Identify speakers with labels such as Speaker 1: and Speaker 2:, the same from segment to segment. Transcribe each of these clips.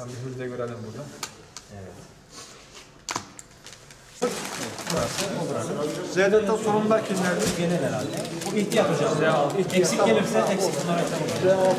Speaker 1: Bir de görelim burada.
Speaker 2: Evet.
Speaker 1: Z'de sorunlar kimlerdi?
Speaker 2: Genel herhalde. Bu ihtiyaç hocam. Eksik gelirse eksik olarak tamam.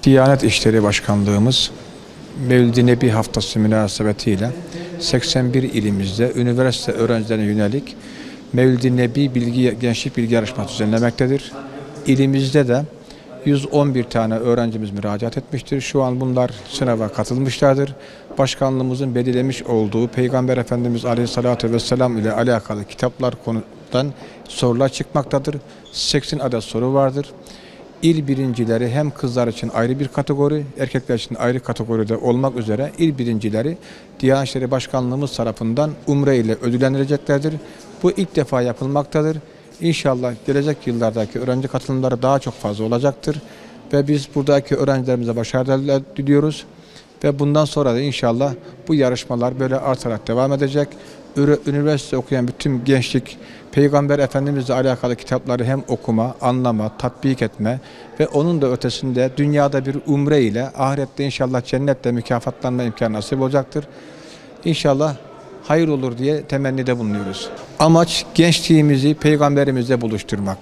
Speaker 1: Diyanet İşleri Başkanlığımız Mevlid-i Nebi Haftası münasebetiyle 81 ilimizde üniversite öğrencilerine yönelik Mevlid-i Nebi Gençlik Bilgi Yarışması düzenlemektedir. İlimizde de 111 tane öğrencimiz müracaat etmiştir. Şu an bunlar sınava katılmışlardır. Başkanlığımızın belirlemiş olduğu Peygamber Efendimiz Aleyhisselatü Vesselam ile alakalı kitaplar konudan sorular çıkmaktadır. 80 adet soru vardır. İl birincileri hem kızlar için ayrı bir kategori, erkekler için ayrı kategoride olmak üzere il birincileri Diyanet İşleri Başkanlığımız tarafından umre ile ödüllendirileceklerdir. Bu ilk defa yapılmaktadır. İnşallah gelecek yıllardaki öğrenci katılımları daha çok fazla olacaktır. Ve biz buradaki öğrencilerimize başarılar diliyoruz. Ve bundan sonra da inşallah bu yarışmalar böyle artarak devam edecek. Üniversite okuyan bütün gençlik Peygamber Efendimizle alakalı kitapları hem okuma, anlama, tatbik etme ve onun da ötesinde dünyada bir umre ile ahirette inşallah cennette mükafatlanma imkanı nasip olacaktır. İnşallah hayır olur diye temennide bulunuyoruz. Amaç gençliğimizi Peygamberimizle buluşturmak.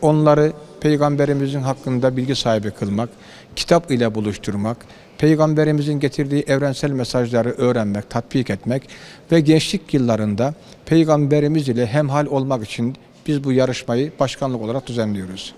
Speaker 1: Onları Peygamberimizin hakkında bilgi sahibi kılmak, kitap ile buluşturmak, Peygamberimizin getirdiği evrensel mesajları öğrenmek, tatbik etmek ve gençlik yıllarında Peygamberimiz ile hemhal olmak için biz bu yarışmayı başkanlık olarak düzenliyoruz.